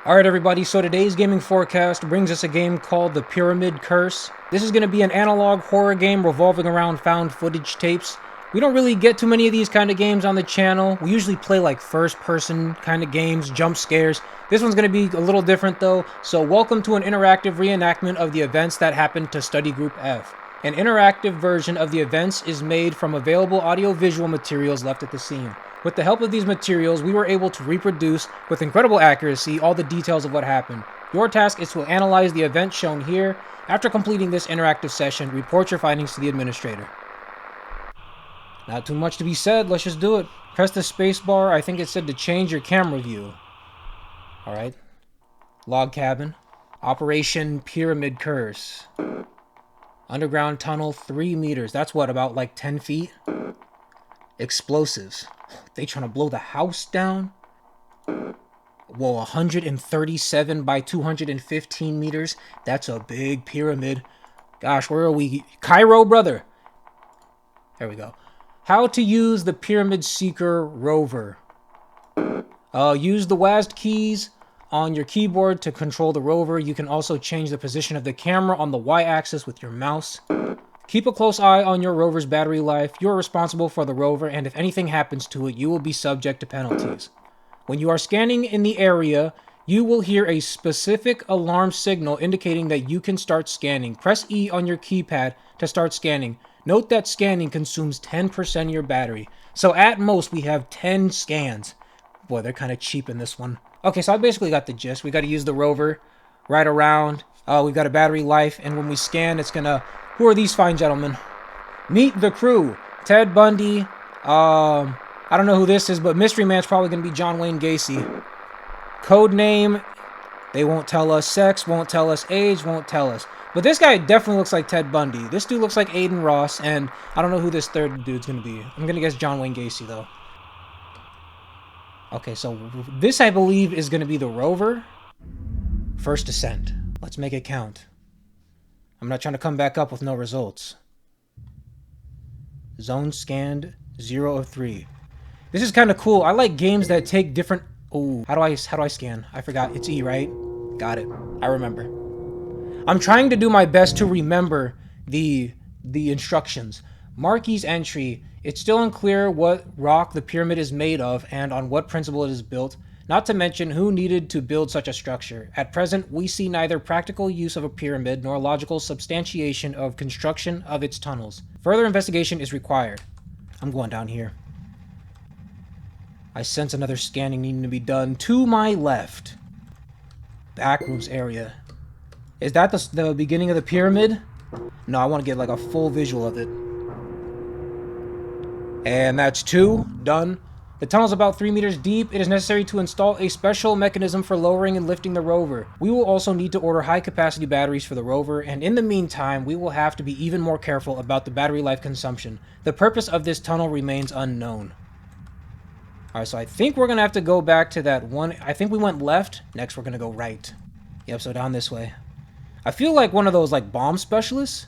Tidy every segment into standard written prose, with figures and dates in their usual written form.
Alright everybody, so today's gaming forecast brings us a game called The Pyramid Curse. This is going to be an analog horror game revolving around found footage tapes. We don't really get too many of these kind of games on the channel. We usually play like first person kind of games, jump scares. This one's going to be a little different though, so welcome to an interactive reenactment of the events that happened to Study Group F. An interactive version of the events is made from available audio-visual materials left at the scene. With the help of these materials, we were able to reproduce with incredible accuracy all the details of what happened. Your task is to analyze the events shown here. After completing this interactive session, report your findings to the administrator. Not too much to be said, let's just do it. Press the space bar. I think it said to change your camera view. Alright. Log cabin. Operation Pyramid Curse. Underground tunnel, 3 meters. That's what, about like 10 feet? Explosives. They trying to blow the house down? Whoa, 137 by 215 meters. That's a big pyramid. Gosh, where are we? Cairo, brother. There we go. How to use the Pyramid Seeker Rover. Use the WASD keys on your keyboard to control the rover. You can also change the position of the camera on the Y-axis with your mouse. Keep a close eye on your rover's battery life. You are responsible for the rover, and if anything happens to it, you will be subject to penalties. When you are scanning in the area, you will hear a specific alarm signal indicating that you can start scanning. Press E on your keypad to start scanning. Note that scanning consumes 10% of your battery. So at most, we have 10 scans. Boy, they're kind of cheap in this one. Okay, so I basically got the gist. We got to use the rover right around. We've got a battery life, and when we scan, it's gonna... Who are these fine gentlemen? Meet the crew. Ted Bundy. I don't know who this is, but Mystery Man's probably going to be John Wayne Gacy. Code name. They won't tell us. Sex won't tell us. Age won't tell us. But this guy definitely looks like Ted Bundy. This dude looks like Aiden Ross, and I don't know who this third dude's going to be. I'm going to guess John Wayne Gacy, though. Okay, so this, I believe, is going to be the rover. First descent. Let's make it count. I'm not trying to come back up with no results. Zone scanned, 0 of 3. This is kind of cool. I like games that take different... Oh, how do I scan? I forgot. It's E, right? Got it. I remember. I'm trying to do my best to remember the instructions. Marquis entry. It's still unclear what rock the pyramid is made of and on what principle it is built. Not to mention who needed to build such a structure. At present, we see neither practical use of a pyramid nor logical substantiation of construction of its tunnels. Further investigation is required. I'm going down here. I sense another scanning needing to be done to my left. Backrooms area. Is that the beginning of the pyramid? No, I want to get like a full visual of it. And that's 2. Done. The tunnel is about 3 meters deep. It is necessary to install a special mechanism for lowering and lifting the rover. We will also need to order high-capacity batteries for the rover, and in the meantime, we will have to be even more careful about the battery life consumption. The purpose of this tunnel remains unknown. Alright, so I think we're going to have to go back to that one. I think we went left. Next, we're going to go right. Yep, so down this way. I feel like one of those, like, bomb specialists.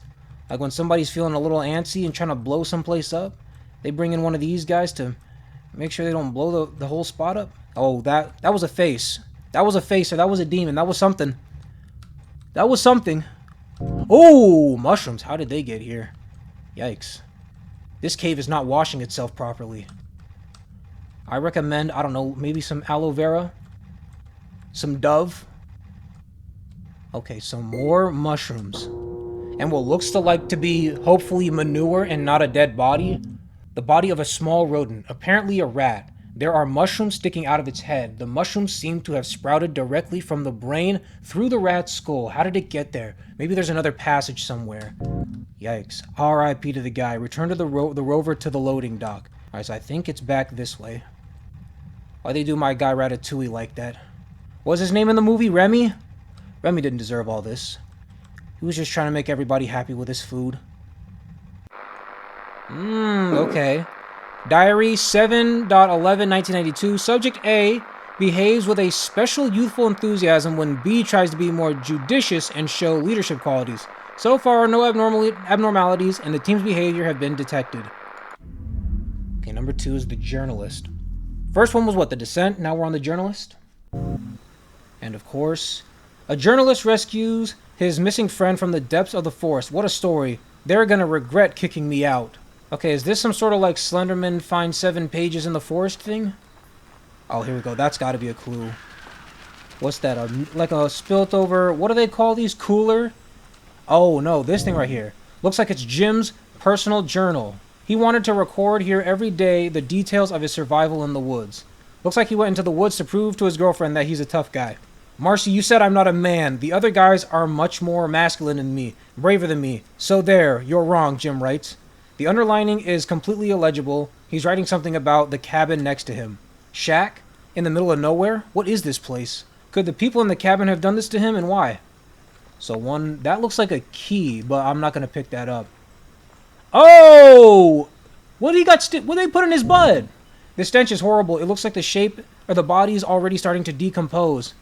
Like when somebody's feeling a little antsy and trying to blow someplace up. They bring in one of these guys to... make sure they don't blow the whole spot up. Oh, that was a face. That was a face, or that was a demon. That was something. That was something. Oh, mushrooms. How did they get here? Yikes. This cave is not washing itself properly. I recommend, I don't know, maybe some aloe vera? Some Dove? Okay, some more mushrooms. And what looks to be, hopefully, manure and not a dead body. The body of a small rodent, apparently a rat. There are mushrooms sticking out of its head. The mushrooms seem to have sprouted directly from the brain through the rat's skull. How did it get there? Maybe there's another passage somewhere. Yikes. R.I.P. to the guy. Return to the rover to the loading dock. Alright, so I think it's back this way. Why'd they do my guy Ratatouille like that? What was his name in the movie? Remy? Remy didn't deserve all this. He was just trying to make everybody happy with his food. Okay. Diary 7.11.1992. Subject A behaves with a special youthful enthusiasm when B tries to be more judicious and show leadership qualities. So far, no abnormalities, and the team's behavior have been detected. Okay, number 2 is the journalist. First one was what, the descent? Now we're on the journalist? And of course, a journalist rescues his missing friend from the depths of the forest. What a story. They're gonna regret kicking me out. Okay, is this some sort of like Slenderman find 7 pages in the forest thing? Oh, here we go. That's gotta be a clue. What's that? Like a spilt over... What do they call these? Cooler? Oh, no. This thing right here. Looks like it's Jim's personal journal. He wanted to record here every day the details of his survival in the woods. Looks like he went into the woods to prove to his girlfriend that he's a tough guy. Marcy, you said I'm not a man. The other guys are much more masculine than me, braver than me. So there, you're wrong, Jim writes. The underlining is completely illegible. He's writing something about the cabin next to him. Shack? In the middle of nowhere? What is this place? Could the people in the cabin have done this to him, and why? So that looks like a key, but I'm not going to pick that up. Oh! What did they put in his butt? The stench is horrible. It looks like the shape or the body is already starting to decompose.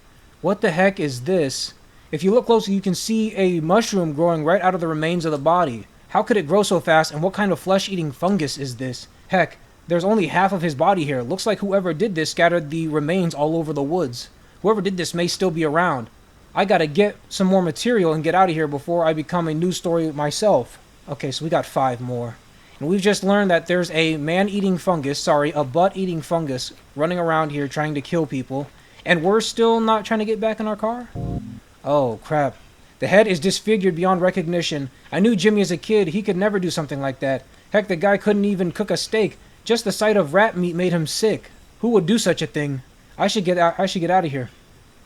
What the heck is this? If you look closely, you can see a mushroom growing right out of the remains of the body. How could it grow so fast, and what kind of flesh-eating fungus is this? Heck, there's only half of his body here. Looks like whoever did this scattered the remains all over the woods. Whoever did this may still be around. I gotta get some more material and get out of here before I become a news story myself. Okay, so we got 5 more. And we've just learned that there's a man-eating fungus, a butt-eating fungus running around here trying to kill people. And we're still not trying to get back in our car? Oh, crap. The head is disfigured beyond recognition. I knew Jimmy as a kid. He could never do something like that. Heck, the guy couldn't even cook a steak. Just the sight of rat meat made him sick. Who would do such a thing? I should get out of here.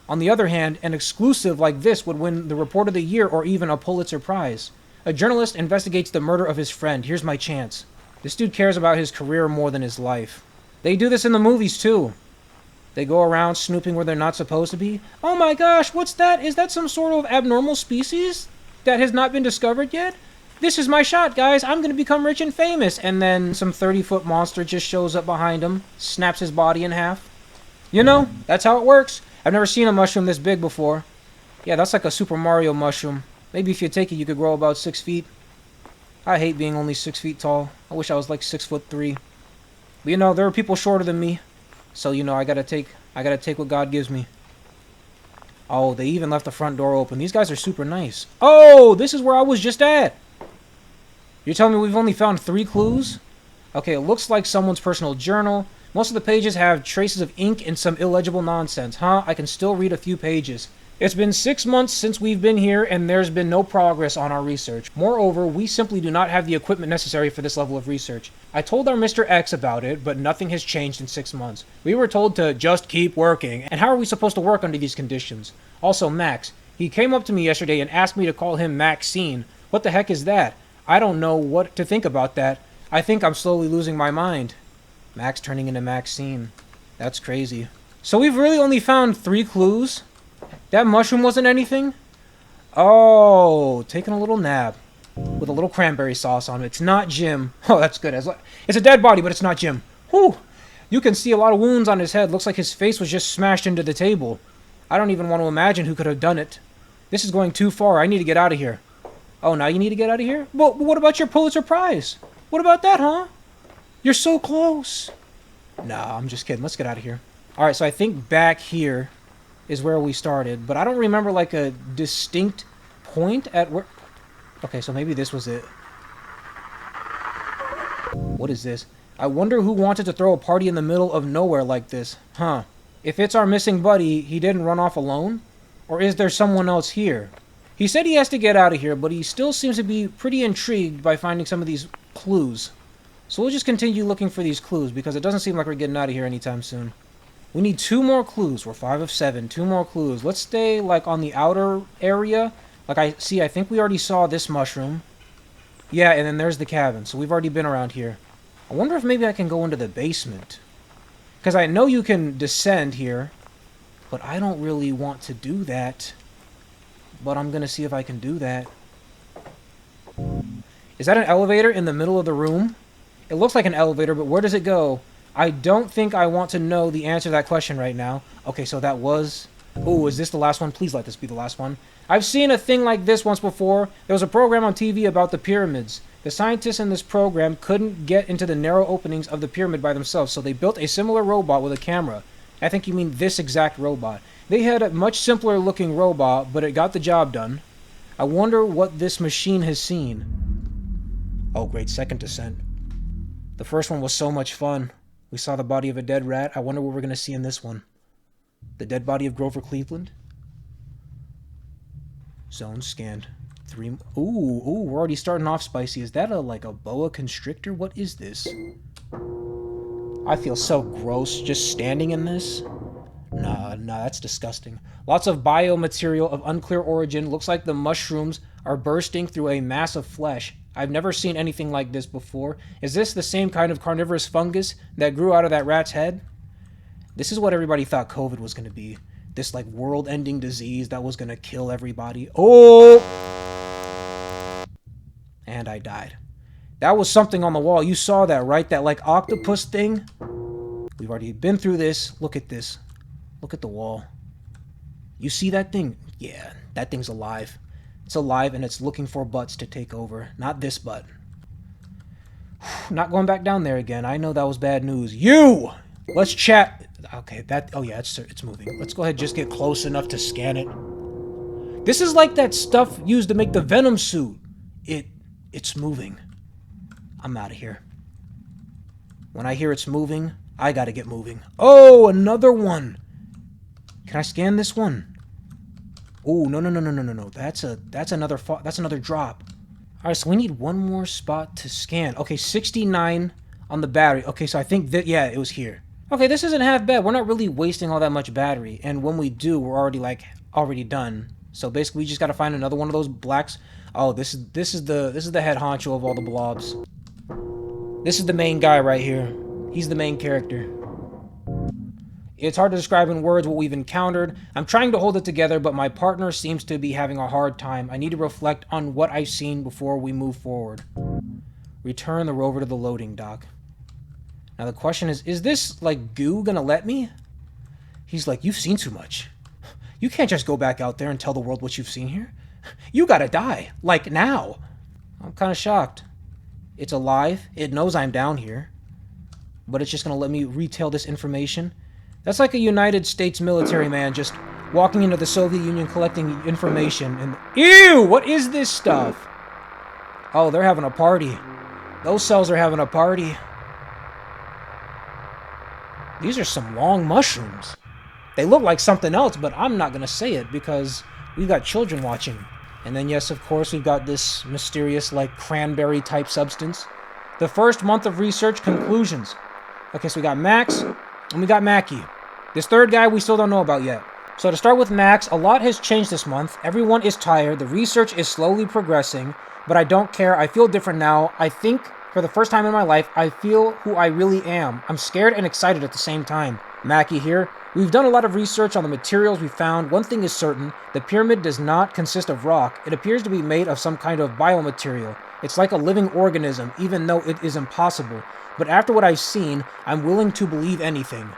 On the other hand, an exclusive like this would win the Report of the Year or even a Pulitzer Prize. A journalist investigates the murder of his friend. Here's my chance. This dude cares about his career more than his life. They do this in the movies, too. They go around snooping where they're not supposed to be. Oh my gosh, what's that? Is that some sort of abnormal species that has not been discovered yet? This is my shot, guys. I'm going to become rich and famous. And then some 30-foot monster just shows up behind him, snaps his body in half. You know, that's how it works. I've never seen a mushroom this big before. Yeah, that's like a Super Mario mushroom. Maybe if you take it, you could grow about 6 feet. I hate being only 6 feet tall. I wish I was like 6'3". But you know, there are people shorter than me. So, you know, I gotta take what God gives me. Oh, they even left the front door open. These guys are super nice. Oh, this is where I was just at. You're telling me we've only found 3 clues? Okay, it looks like someone's personal journal. Most of the pages have traces of ink and some illegible nonsense. Huh? I can still read a few pages. It's been 6 months since we've been here, and there's been no progress on our research. Moreover, we simply do not have the equipment necessary for this level of research. I told our Mr. X about it, but nothing has changed in 6 months. We were told to just keep working, and how are we supposed to work under these conditions? Also, Max. He came up to me yesterday and asked me to call him Maxine. What the heck is that? I don't know what to think about that. I think I'm slowly losing my mind. Max turning into Maxine. That's crazy. So we've really only found 3 clues? That mushroom wasn't anything? Oh, taking a little nap with a little cranberry sauce on it. It's not Jim. Oh, that's good. It's a dead body, but it's not Jim. Whew. You can see a lot of wounds on his head. Looks like his face was just smashed into the table. I don't even want to imagine who could have done it. This is going too far. I need to get out of here. Oh, now you need to get out of here? Well, what about your Pulitzer Prize? What about that, huh? You're so close. Nah, I'm just kidding. Let's get out of here. All right, so I think back here is where we started, but I don't remember like a distinct point at where... Okay, so maybe this was it. What is this? I wonder who wanted to throw a party in the middle of nowhere like this. Huh. If it's our missing buddy, he didn't run off alone? Or is there someone else here? He said he has to get out of here, but he still seems to be pretty intrigued by finding some of these clues. So we'll just continue looking for these clues, because it doesn't seem like we're getting out of here anytime soon. We need 2 more clues. We're 5 of 7. 2 more clues. Let's stay, like, on the outer area. Like, I think we already saw this mushroom. Yeah, and then there's the cabin. So we've already been around here. I wonder if maybe I can go into the basement. Because I know you can descend here. But I don't really want to do that. But I'm going to see if I can do that. Is that an elevator in the middle of the room? It looks like an elevator, but where does it go? I don't think I want to know the answer to that question right now. Okay, so that was... Oh, is this the last one? Please let this be the last one. I've seen a thing like this once before. There was a program on TV about the pyramids. The scientists in this program couldn't get into the narrow openings of the pyramid by themselves, so they built a similar robot with a camera. I think you mean this exact robot. They had a much simpler looking robot, but it got the job done. I wonder what this machine has seen. Oh great, second descent. The first one was so much fun. We saw the body of a dead rat. I wonder what we're going to see in this one. The dead body of Grover Cleveland. Zone scanned. 3... Ooh, we're already starting off spicy. Is that like a boa constrictor? What is this? I feel so gross just standing in this. Nah, that's disgusting. Lots of biomaterial of unclear origin. Looks like the mushrooms are bursting through a mass of flesh. I've never seen anything like this before. Is this the same kind of carnivorous fungus that grew out of that rat's head? This is what everybody thought COVID was going to be. This like world-ending disease that was going to kill everybody. Oh! And I died. That was something on the wall. You saw that, right? That like octopus thing? We've already been through this. Look at this. Look at the wall. You see that thing? Yeah, that thing's alive. It's alive and it's looking for butts to take over. Not this butt. Not going back down there again. I know that was bad news. You! Let's chat. Okay, that... Oh yeah, it's moving. Let's go ahead and just get close enough to scan it. This is like that stuff used to make the Venom suit. It's moving. I'm out of here. When I hear it's moving, I gotta get moving. Oh, another one! Can I scan this one? Oh, no. That's another drop. Alright, so we need one more spot to scan. Okay, 69 on the battery. Okay, so I think that, yeah, it was here. Okay, this isn't half bad. We're not really wasting all that much battery. And when we do, we're already done. So basically, we just gotta find another one of those blacks. Oh, this is the head honcho of all the blobs. This is the main guy right here. He's the main character. It's hard to describe in words what we've encountered. I'm trying to hold it together, but my partner seems to be having a hard time. I need to reflect on what I've seen before we move forward. Return the rover to the loading dock. Now the question is this, like, goo gonna let me? He's like, you've seen too much. You can't just go back out there and tell the world what you've seen here. You gotta die. Like, now. I'm kind of shocked. It's alive. It knows I'm down here. But it's just gonna let me retell this information. That's like a United States military man just walking into the Soviet Union collecting information and... Ew! What is this stuff? Oh, they're having a party. Those cells are having a party. These are some long mushrooms. They look like something else, but I'm not gonna say it because we've got children watching. And then, yes, of course, we've got this mysterious, like, cranberry-type substance. The first month of research conclusions. Okay, so we got Max, and we got Mackie. This third guy we still don't know about yet. So to start with Max, a lot has changed this month. Everyone is tired. The research is slowly progressing, but I don't care. I feel different now. I think, for the first time in my life, I feel who I really am. I'm scared and excited at the same time. Mackie here. We've done a lot of research on the materials we found. One thing is certain, the pyramid does not consist of rock. It appears to be made of some kind of biomaterial. It's like a living organism, even though it is impossible. But after what I've seen, I'm willing to believe anything.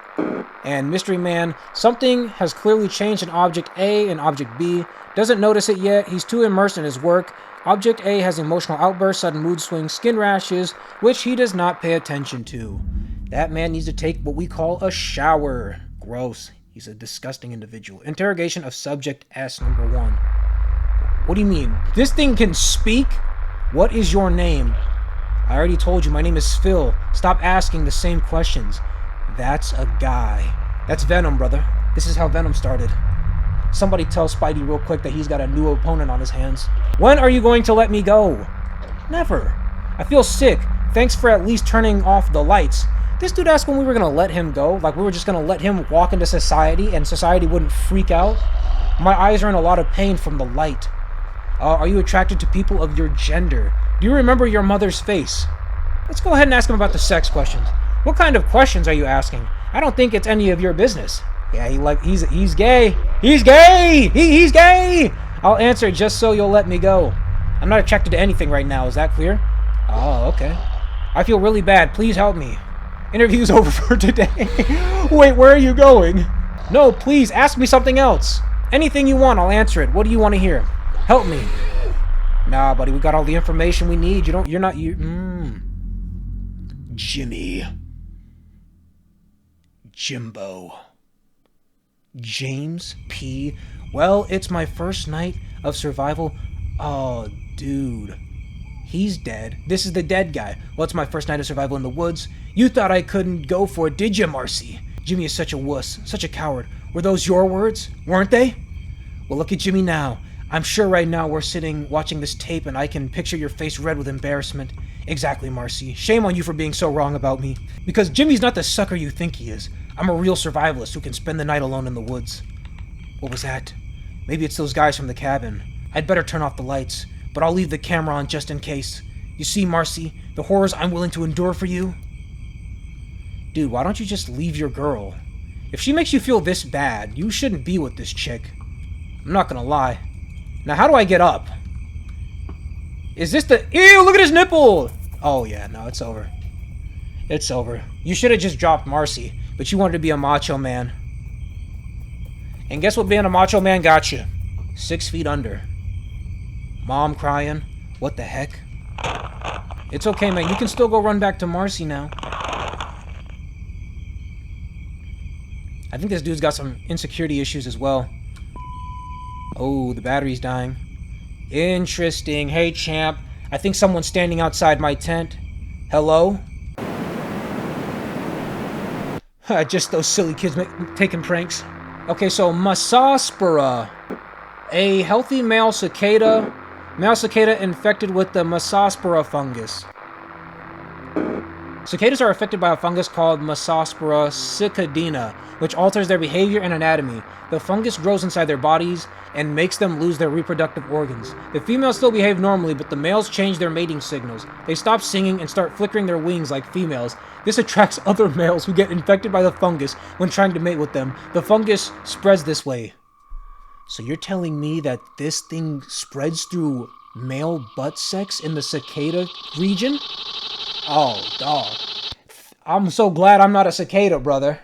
And Mystery Man, something has clearly changed in Object A and Object B. Doesn't notice it yet, he's too immersed in his work. Object A has emotional outbursts, sudden mood swings, skin rashes, which he does not pay attention to. That man needs to take what we call a shower. Gross. He's a disgusting individual. Interrogation of Subject S, number 1. What do you mean? This thing can speak? What is your name? I already told you, my name is Phil. Stop asking the same questions. That's a guy. That's Venom, brother. This is how Venom started. Somebody tell Spidey real quick that he's got a new opponent on his hands. When are you going to let me go? Never. I feel sick. Thanks for at least turning off the lights. This dude asked when we were going to let him go. Like we were just going to let him walk into society and society wouldn't freak out. My eyes are in a lot of pain from the light. Are you attracted to people of your gender? Do you remember your mother's face? Let's go ahead and ask him about the sex questions. What kind of questions are you asking? I don't think it's any of your business. Yeah, he's gay. He's gay! He's gay! I'll answer just so you'll let me go. I'm not attracted to anything right now. Is that clear? Oh, okay. I feel really bad. Please help me. Interview's over for today. Wait, where are you going? No, please, ask me something else. Anything you want, I'll answer it. What do you want to hear? Help me. Nah, buddy, we got all the information we need. Jimmy. Jimbo. James P. Well, it's my first night of survival. Oh, dude. He's dead. This is the dead guy. Well, it's my first night of survival in the woods. You thought I couldn't go for it, did you, Marcy? Jimmy is such a wuss, such a coward. Were those your words? Weren't they? Well, look at Jimmy now. I'm sure right now we're sitting watching this tape and I can picture your face red with embarrassment. Exactly, Marcy. Shame on you for being so wrong about me. Because Jimmy's not the sucker you think he is. I'm a real survivalist who can spend the night alone in the woods. What was that? Maybe it's those guys from the cabin. I'd better turn off the lights, but I'll leave the camera on just in case. You see, Marcy, the horrors I'm willing to endure for you? Dude, why don't you just leave your girl? If she makes you feel this bad, you shouldn't be with this chick. I'm not gonna lie. Now, how do I get up? Is this the... Ew, look at his nipple! Oh, yeah, no, it's over. It's over. You should have just dropped Marcy, but you wanted to be a macho man. And guess what being a macho man got you? 6 feet under. Mom crying. What the heck? It's okay, man. You can still go run back to Marcy now. I think this dude's got some insecurity issues as well. Oh, the battery's dying. Interesting. Hey, champ. I think someone's standing outside my tent. Hello? Just those silly kids taking pranks. Okay, so Masaspora. A healthy male cicada. Male cicada infected with the Masaspora fungus. Cicadas are affected by a fungus called Masaspora cicadina, which alters their behavior and anatomy. The fungus grows inside their bodies and makes them lose their reproductive organs. The females still behave normally, but the males change their mating signals. They stop singing and start flickering their wings like females. This attracts other males who get infected by the fungus when trying to mate with them. The fungus spreads this way. So you're telling me that this thing spreads through male butt sex in the cicada region? Oh, dog. I'm so glad I'm not a cicada, brother.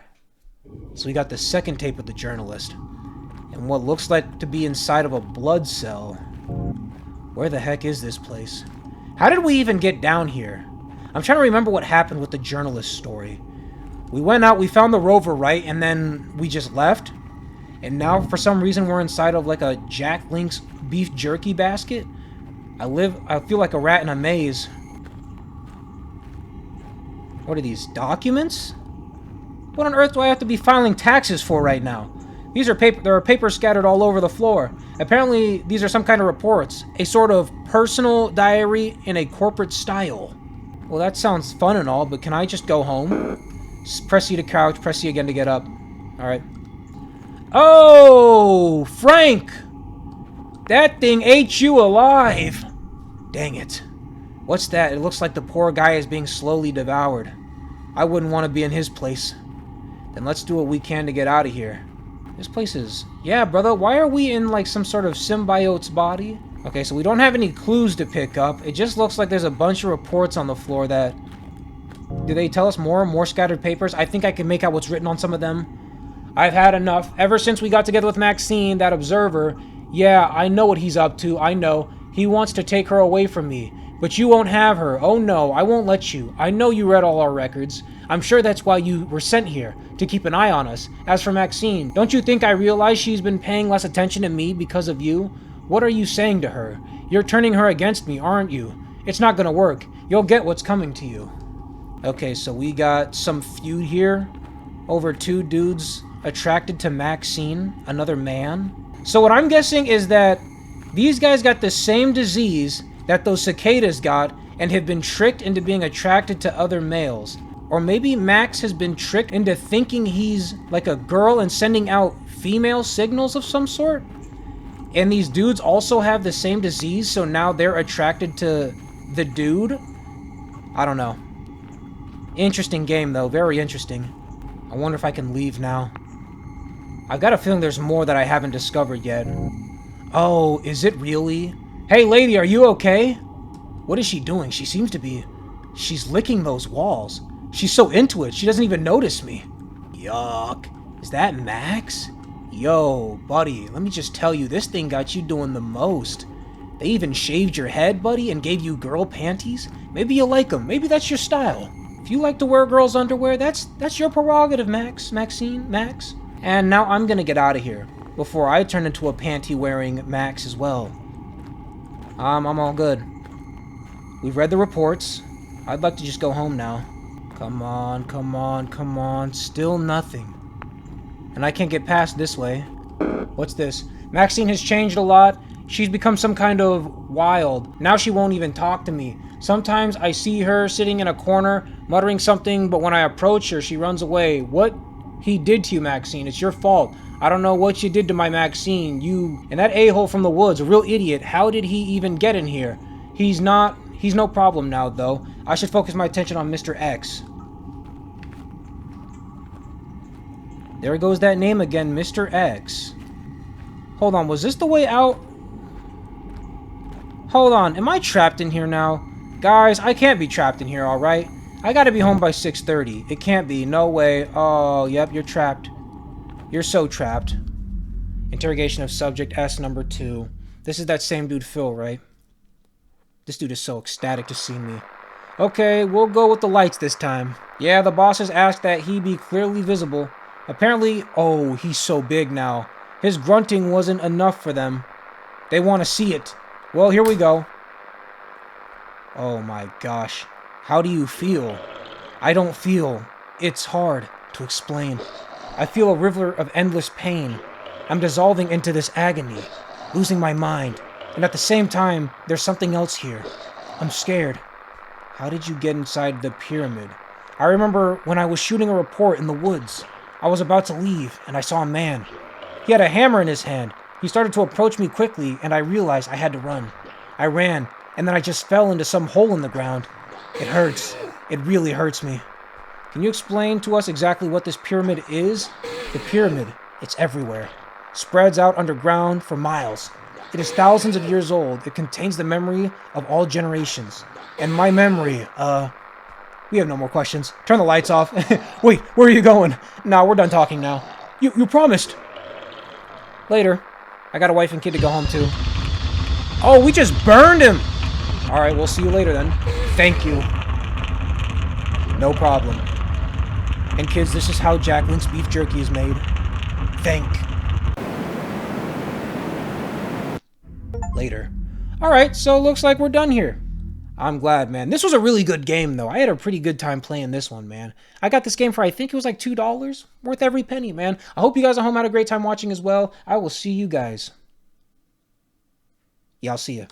So we got the second tape of the journalist. And what looks like to be inside of a blood cell. Where the heck is this place? How did we even get down here? I'm trying to remember what happened with the journalist story. We went out, we found the Rover, right? And then we just left? And now, for some reason, we're inside of like a Jack Link's beef jerky basket? I feel like a rat in a maze. What are these, documents? What on earth do I have to be filing taxes for right now? There are papers scattered all over the floor. Apparently, these are some kind of reports. A sort of personal diary in a corporate style. Well, that sounds fun and all, but can I just go home? Press C to couch, press C again to get up. Alright. Oh, Frank! That thing ate you alive! Dang it. What's that? It looks like the poor guy is being slowly devoured. I wouldn't want to be in his place. Then let's do what we can to get out of here. This place is... Yeah, brother, why are we in like some sort of symbiote's body? Okay, so we don't have any clues to pick up. It just looks like there's a bunch of reports on the floor that... Do they tell us more? More scattered papers? I think I can make out what's written on some of them. I've had enough. Ever since we got together with Maxine, that observer... Yeah, I know what he's up to. I know. He wants to take her away from me. But you won't have her. Oh no, I won't let you. I know you read all our records. I'm sure that's why you were sent here, to keep an eye on us. As for Maxine, don't you think I realize she's been paying less attention to me because of you? What are you saying to her? You're turning her against me, aren't you? It's not gonna work. You'll get what's coming to you. Okay, so we got some feud here over two dudes attracted to Maxine, another man. So what I'm guessing is that these guys got the same disease that those cicadas got and have been tricked into being attracted to other males. Or maybe Max has been tricked into thinking he's like a girl and sending out female signals of some sort. And these dudes also have the same disease, so now they're attracted to the dude? I don't know. Interesting game though, very interesting. I wonder if I can leave now. I've got a feeling there's more that I haven't discovered yet. Oh, is it really? Hey lady, are you okay? What is she doing? She seems to be... She's licking those walls. She's so into it, she doesn't even notice me. Yuck. Is that Max? Yo, buddy, let me just tell you, this thing got you doing the most. They even shaved your head, buddy, and gave you girl panties? Maybe you like them. Maybe that's your style. If you like to wear girls' underwear, that's your prerogative, Maxine, Max. And now I'm gonna get out of here before I turn into a panty-wearing Max as well. I'm all good. We've read the reports. I'd like to just go home now. Come on, come on, come on. Still nothing. And I can't get past this way. What's this? Maxine has changed a lot. She's become some kind of wild. Now she won't even talk to me. Sometimes I see her sitting in a corner, muttering something, but when I approach her, she runs away. What he did to you, Maxine? It's your fault. I don't know what you did to my Maxine. You... And that a-hole from the woods, a real idiot. How did he even get in here? He's no problem now, though. I should focus my attention on Mr. X. There goes that name again, Mr. X. Hold on, was this the way out? Hold on, am I trapped in here now? Guys, I can't be trapped in here, alright? I gotta be home by 6:30. It can't be, no way. Oh, yep, you're trapped. You're so trapped. Interrogation of subject S number 2. This is that same dude Phil, right? This dude is so ecstatic to see me. Okay, we'll go with the lights this time. Yeah, the bosses asked that he be clearly visible. Apparently, oh, he's so big now. His grunting wasn't enough for them. They want to see it. Well, here we go. Oh my gosh. How do you feel? I don't feel. It's hard to explain. I feel a river of endless pain. I'm dissolving into this agony, losing my mind. And at the same time, there's something else here. I'm scared. How did you get inside the pyramid? I remember when I was shooting a report in the woods. I was about to leave, and I saw a man. He had a hammer in his hand. He started to approach me quickly, and I realized I had to run. I ran, and then I just fell into some hole in the ground. It hurts. It really hurts me. Can you explain to us exactly what this pyramid is? The pyramid, it's everywhere. Spreads out underground for miles. It is thousands of years old. It contains the memory of all generations. And my memory, we have no more questions. Turn the lights off. Wait, where are you going? Nah, we're done talking now. You promised. Later. I got a wife and kid to go home to. Oh, we just burned him! Alright, we'll see you later then. Thank you. No problem. And kids, this is how Jacqueline's beef jerky is made. Thank. Later. Alright, so looks like we're done here. I'm glad, man. This was a really good game, though. I had a pretty good time playing this one, man. I got this game for, I think it was like $2. Worth every penny, man. I hope you guys at home had a great time watching as well. I will see you guys. Yeah, I'll see you.